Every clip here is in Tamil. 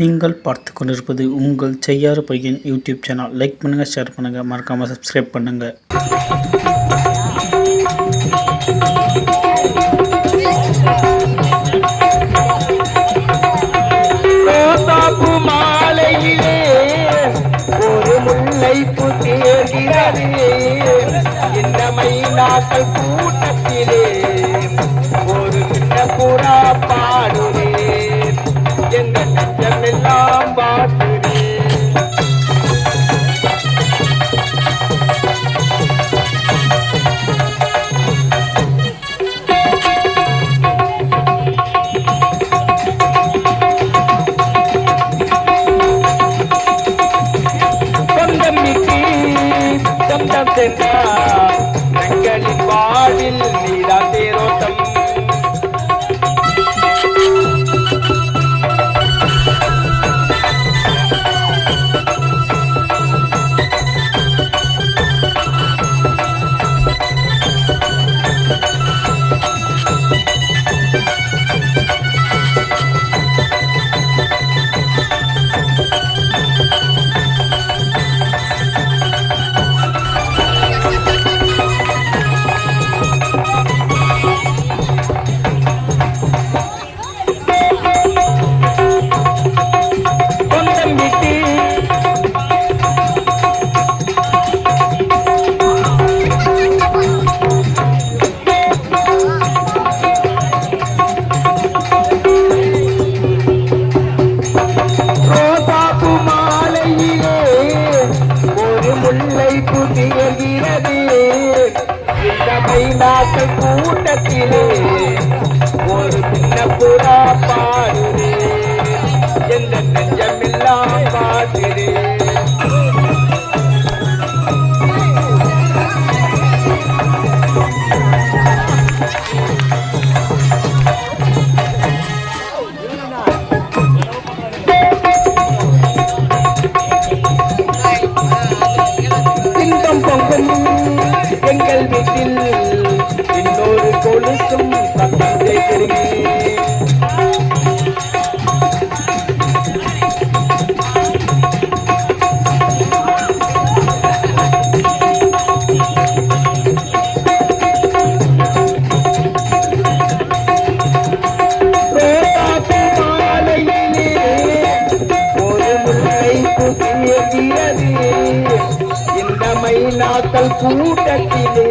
நீங்கள் பார்த்து கொண்டிருப்பது உங்கள் செய்யாறு பையன் யூடியூப் சேனல். லைக் பண்ணுங்கள், ஷேர் பண்ணுங்கள், மறக்காமல் சப்ஸ்கிரைப் பண்ணுங்கள். மாலையிலே ஒரு முல்லை புத்தேகிறது இந்த மைனாக்கள் கூட்டத்திலே ஒரு சின்ன புறா பாடுவே எங்க நெஞ்சமெல்லாம் பாட்டுவே. எங்களின் வாழ்வில் நீதான் தேரோட்டம். மைனாக்கள் கூட்டத்திலே ஒரு சின்ன புறா பாடுறே எந்த நெஞ்சமெல்லாம் பாடுறே. இன்பம் பொங்கும் எங்கள் வீட்டில் இன்னொரு கொலுசும் சத்தம் கேட்கிறீங்க. ஒரு முல்லை புதியகிறது இந்த மைனாக்கள் கூட்டத்திலே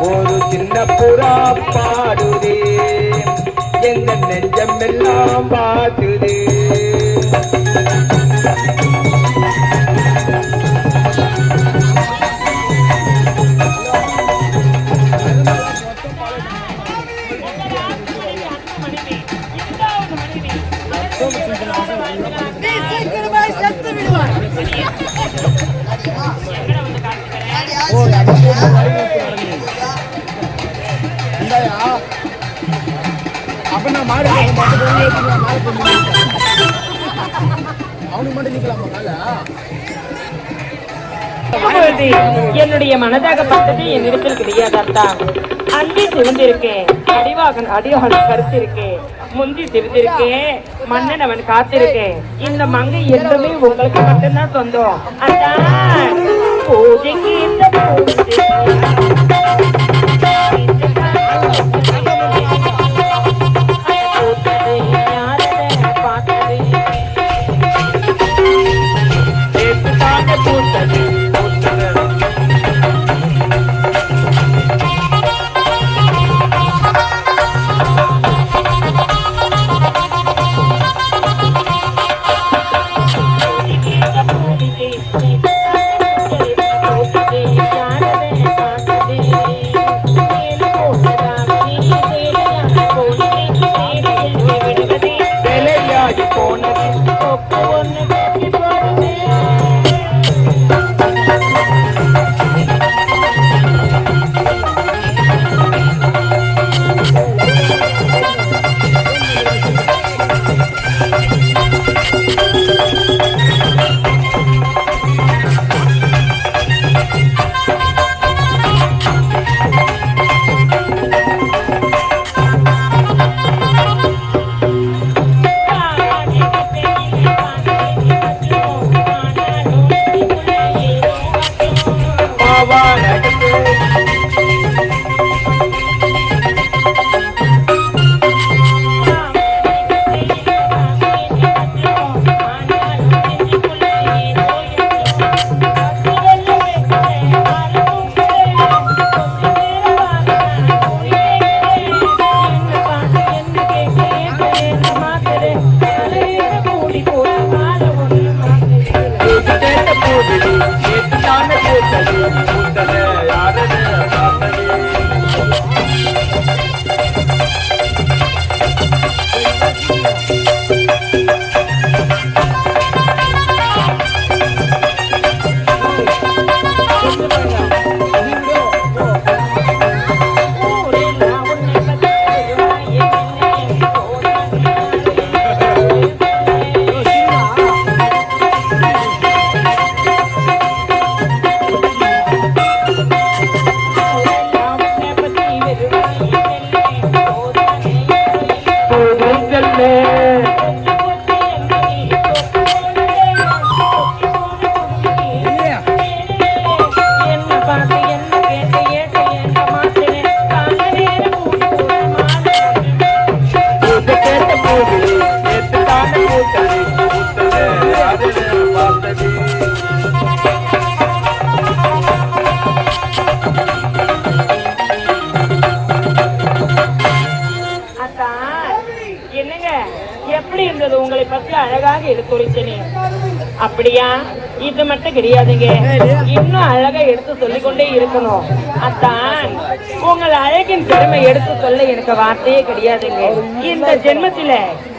ஒரு சின்ன புறா பாடுதே எங்க நெஞ்சமெல்லாம் பாடுதே. என்னுடைய மனதாகப்பட்டது என்னிடத்தில் கிடையாதான். அன்பி சிவந்திருக்கேன், அடிவாகன் கருத்திருக்கேன், முந்தி சிவந்திருக்கேன், மன்னன் அவன் காத்திருக்கேன். இந்த மங்கை என்றுமே உங்களுக்கு மட்டும்தான் சொந்தம். அதான் பூஜைக்கு இந்த எப்படி இருந்தது உங்களை பத்தி அழகாக எடுத்துரைச்சனே? அப்படியா? இது மட்டும் கிடையாதுங்க, இன்னும் அழகா எடுத்து சொல்லிக்கொண்டே இருக்கணும். அத்தான் உங்கள் அழகின் பெருமை எடுத்து சொல்ல எனக்கு வார்த்தையே கிடையாதுங்க. இந்த ஜென்மத்தில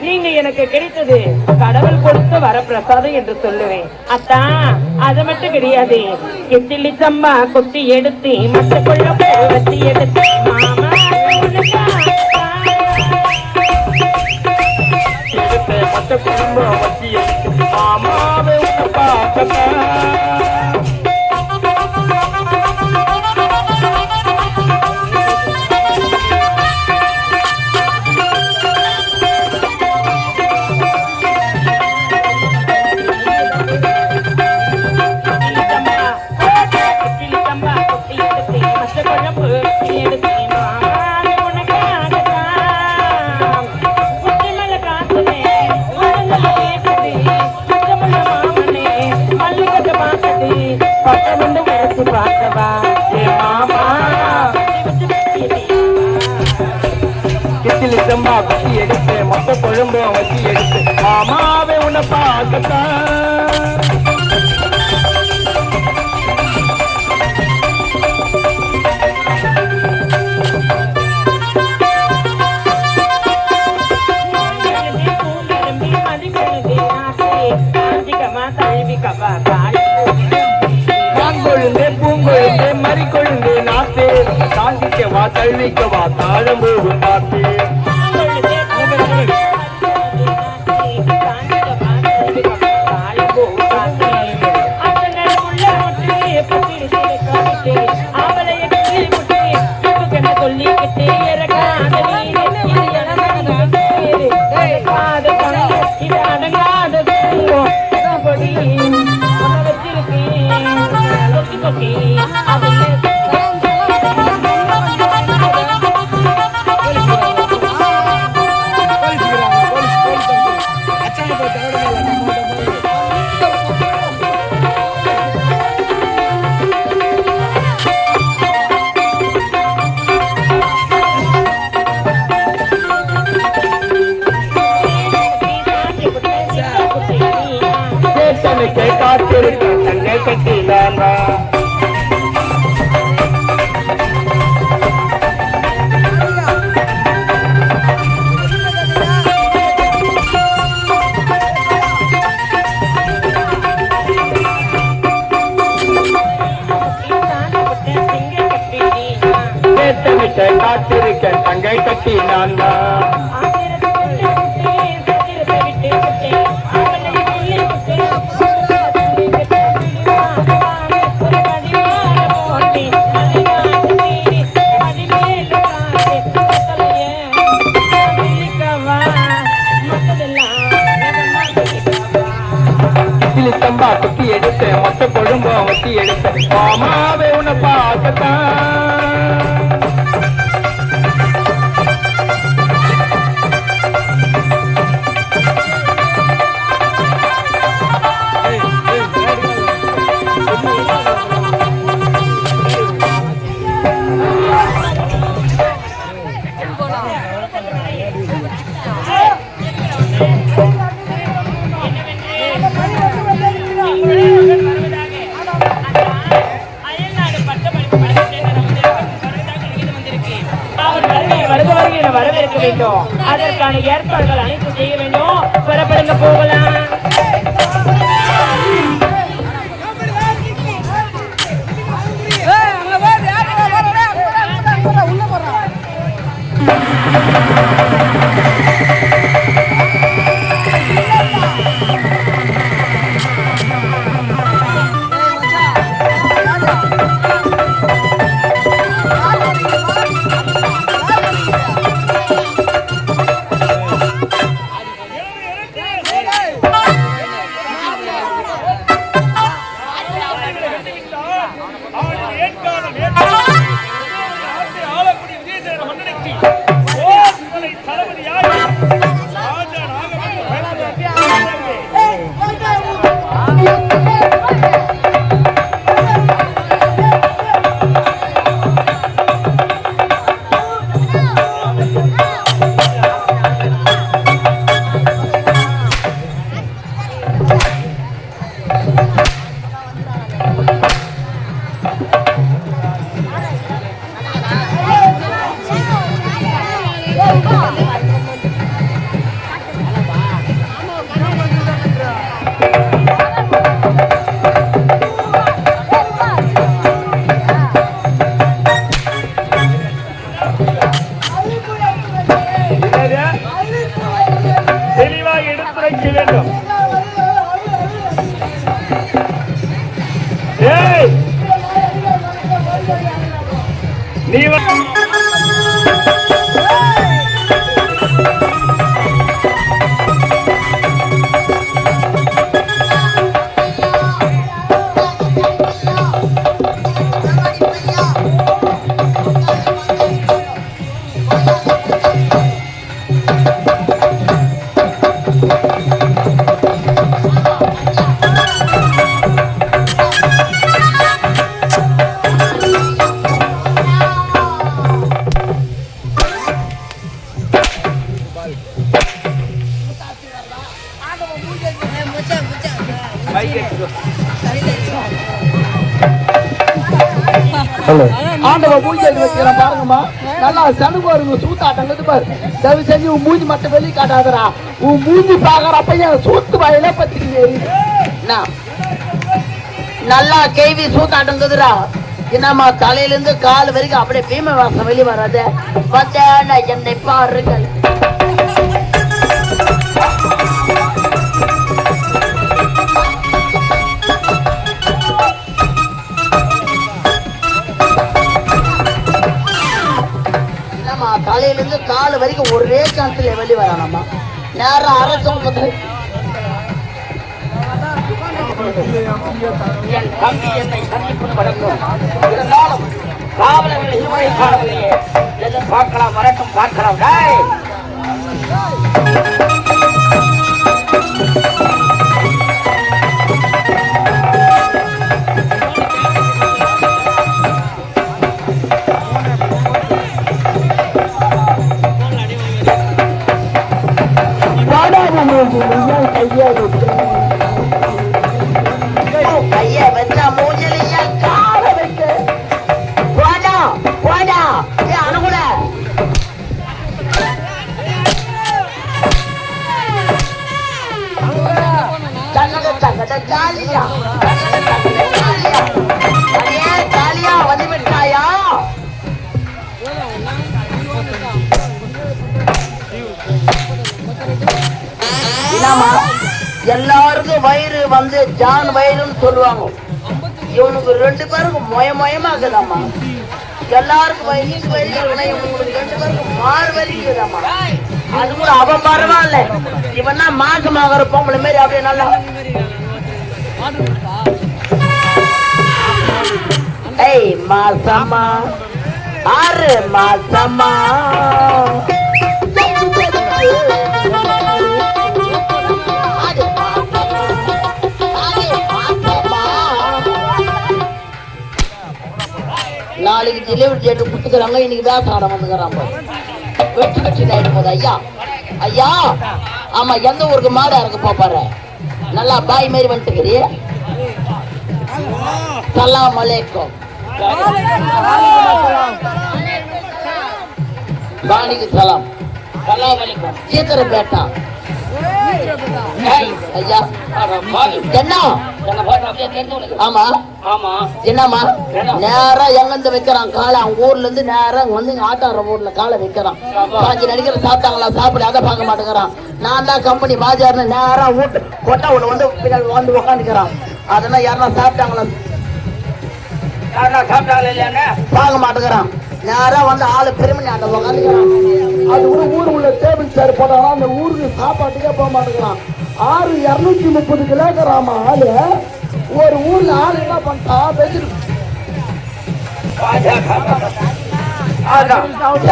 நீங்க எனக்கு கிடைத்தது கடவுள் கொடுத்த வரப்பிரசாதம் என்று சொல்லுவேன். அத்தான் அது மட்டும் கிடையாது, எத்திலி சம்பா கொத்தி எடுத்து மற்ற கொள்ள வச்சு எடுத்து மாமா குடும்பம் வச்சு மாமாவே பார்க்க சம்பா வச்சு எடுத்து மொத்த குழம்பும் வச்சு எடுத்து மாமாவே உன்னை பார்க்கத்தான். கொழுந்தே பூங்கொழுந்தே மறி கொழுந்தே நாத்தே சாந்திக்கவா தழுவிக்கவா தாழம்பூவு நாத்தே. காத்திருக்க தங்கை கட்டி நான் சம்பா குத்தி எடுத்து மொத்த கொழும்பம் வச்சு எடுத்து மாமாவே உன்னை பார்க்கத்தான். வரவேற்க வேண்டும். அதற்கான ஏற்பாடுகள் அனைத்து செய்ய வேண்டும். புறப்படுங்க, போகலாம். ஆண்டவ பூஜை வைக்கிறேன் பாருங்கம்மா. நல்லா சனு பாருங்க சூத்தாட்டம் பாரு. தயவு செஞ்சு உன் மூஞ்சி மட்டும் வெளியே காட்டாதரா. உன் மூஞ்சி பாக்குறப்ப என் சூத்து வாயில பத்திக்கு நல்லா கேவி சூத்தாட்டங்குதுரா. என்னம்மா தலையில இருந்து கால் வரைக்கும் அப்படியே பீம வாசம் வெளியே வராது. என்னை பாருங்கள். தலையில இருந்து கால் வரைக்கும் ஒரே காலத்துல வெளியே வரானாமா. நேரம் அரசம் என் தம்பி என்னை சந்திப்பு படங்கும். இருந்தாலும் காவலர்கள் இதுவரை காணவில்லையே. எதுவும் பார்க்கலாம், வரட்டும் பார்க்கலாம். கைய வச்சா மூஞ்சிலையா கால வைக்க போடா போடா அனுகூல காலியா காலியா வந்து விட்டாயா? எல்லாருக்கும் வயிறு வந்து ஜான் வயிறுன்னு சொல்லுவாங்க. இவனுக்கு 2 பேருக்கும் மொயமாக்குதாம்மா. எல்லாருக்கும் வயிறு வயிறு இவனுக்கு 2 பேருக்கும் மாறு வலிக்குதாம்மா. அது கூட அவன் பரவாயில்ல. இவன் தான் மாசமாக பொம்பளை மாரி அப்படியே நல்லா ஏய் மாசம்மா 6 மாசம்மா நாளைக்கு டெலிவரி டேட்டு கொடுத்துக்கிறாங்க. இன்னைக்கு வேசாடம் வந்துக்கிறாங்க. வெற்றி கட்சி ஆயிடும் போது ஐயா ஐயா. ஆமா, எந்த ஊருக்கு மாடா இருக்கு பாப்பாரு. நல்லா பாய் மாரி வந்துட்டுக்கிறீ. சலாம் அலைக்கும். பாணிக்கு சலாம். சலாம் அலைக்கும். சீத்தர பேட்டா ஐயா என்ன? ஆமா ஆமா என்னம்மா? நேரா எங்கிருந்து வைக்கிறான் காலை? அவங்க ஊர்ல இருந்து நேரா வந்து ஆட்டார ஊர்ல காலை வைக்கிறான். பாஞ்சு நடிக்கிற சாப்பிட்டாங்களா சாப்பிட அதை பார்க்க மாட்டேங்கிறான். நான் தான் கம்பெனி பாஜார்னு நேரா வீட்டு கொட்டை உள்ள வந்து பின்னாடி வந்து உட்காந்துக்கிறான். அதெல்லாம் யாருன்னா சாப்பிட்டாங்களா சாப்பிட்டாங்களா இல்லையாங்க பார்க்க மாட்டேங்கிறான். நேரா வந்து ஆளு பெருமணி ஆட்ட உட்காந்துக்கிறான். அது கூட ஊர் உள்ள டேபிள் சேர் போட்டாங்கன்னா அந்த ஊருக்கு சாப்பாட்டுக்கே போக மாட்டேங்கிறான். 230 கிலோகிராம ஆளு ஒரு ஊர்ல ஆளு என்ன பண்ணிட்டா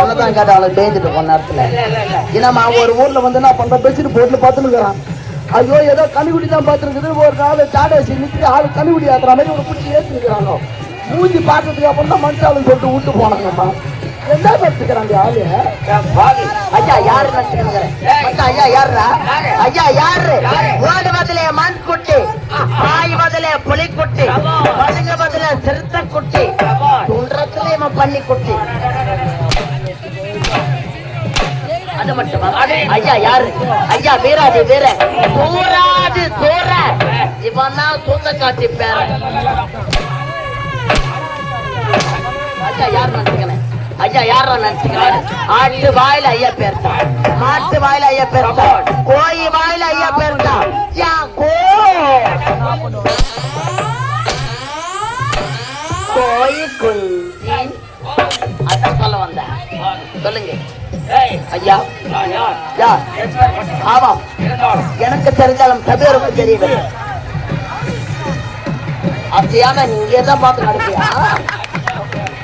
என்னதான் கேட்டாலும் பேஞ்சிட்டு போன நேரத்துல என்னம்மா ஒரு ஊர்ல வந்து என்ன பண்ற பெட்ஷீட் போட்டு பார்த்துருக்கிறான். ஐயோ ஏதோ கனிகுடி தான் பார்த்துருக்குது. ஒரு நாள் சாடேசி நிற்கிட்டு ஆளு கனிகுடி ஆத்துற மாதிரி ஒரு பிடிச்சி ஏற்றிருக்கிறாங்க. மூஞ்சி பார்த்ததுக்கு அப்புறம் தான் மனுஷாலும் சொல்லிட்டு விட்டு போனாங்கம்மா. என்ன பேசுக்கிறாங்க ஆளு? ஐயா யாரு ஐயா யாருடா? ஐயா யாரு? ஓடு பதிலே மண் குட்டி, பாய் பதிலே புலி குட்டி, பதுங்க பதிலே சிறுத்தை குட்டி, துன்றத்திலே பண்ணி குட்டி. அது மட்டுமா? ஐயா யாரு? ஐயா வீராதி வீர சூராது சூர. இவன் தான் சூத்த காட்டி பேர. ஐயா யாரு நினைச்சுக்கிறேன்? ஐயா யாரா நினைச்சுக்கிறேன்? ஆட்டு வாயில ஐயா பேர்த்தா, மாட்டு வாயில ஐயா பேர்த்தா, கோயி வாயில ஐயா பேர்த்தா. கோயி குஞ்சி அதான் சொல்ல வந்த. சொல்லுங்க ஐயா. ஆமா எனக்கு தெரிஞ்சாலும் சபையோருக்கு தெரியல. அப்படியான நீங்க தான் பார்த்து நடப்பியா?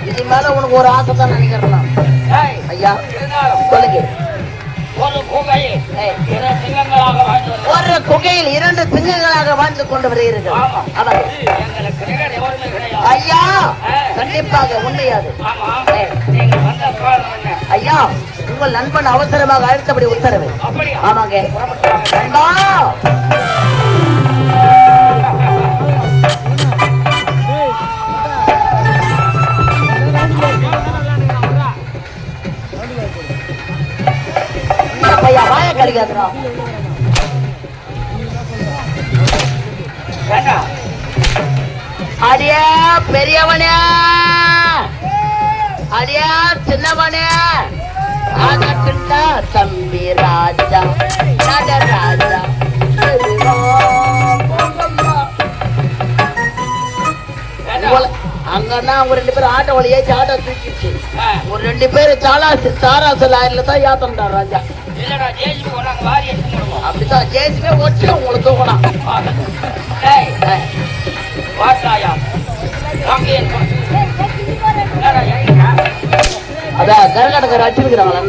இது மேல உனக்கு ஒரு ஆசை தான் நினைக்கிறேன் ஐயா. சொல்லுங்க ஒரு குகையில் 2 சிங்கங்களாக வாழ்ந்து கொண்டு வருகிறது. ஐயா கண்டிப்பாக உண்மையாது. ஐயா உங்கள் நண்பன் அவசரமாக அழைத்தபடி உத்தரவு. ஆமாங்க நண்பா. ஐயா வாய கடிக்காதுடா. அடியா பெரியவனே, அடியா சின்னவனே, ஆகட்டுண்டா தம்பி ராஜா நடராஜா. அங்கன்னா அவங்க 2 பேரும் ஆட்டோ வழியே ஆட்டோ தூக்கிடுச்சு. ஒரு 2 பேரு சாராசு லாரில தான் ஏத்தம்டா ராஜா. அப்படிதான் ஜேசிபே வச்சு உங்களுக்கு தூக்கலாம். அதான் கரகாட்டக்கார அடிச்சிருக்கிறாங்களா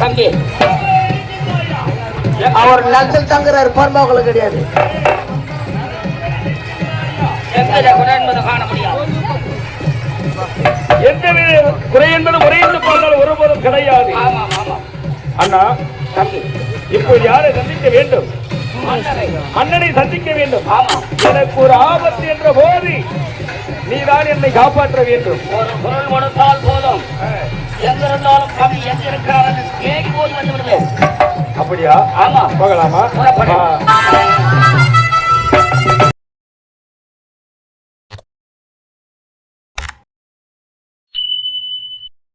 தம்பி. அவர் நல்சல் தங்குறாரு, பொறுப்பாக்களும் கிடையாது. எந்த குறை என்பது குறைந்து போனால் ஒருபோதும் கிடையாது. அண்ணா தம்பி, இப்போது யாரை சந்திக்க வேண்டும்? மன்னனை சந்திக்க வேண்டும். எனக்கு ஒரு ஆபத்து என்ற போது நீதான் என்னை காப்பாற்ற வேண்டும். ஒரு பொருள் கொடுத்தால் போதும், எங்கிருந்தாலும் கவி எங்க இருக்கிறார் தேடி போய் வந்து விடுவேன். அப்படியா? ஆமா, போகலாமா?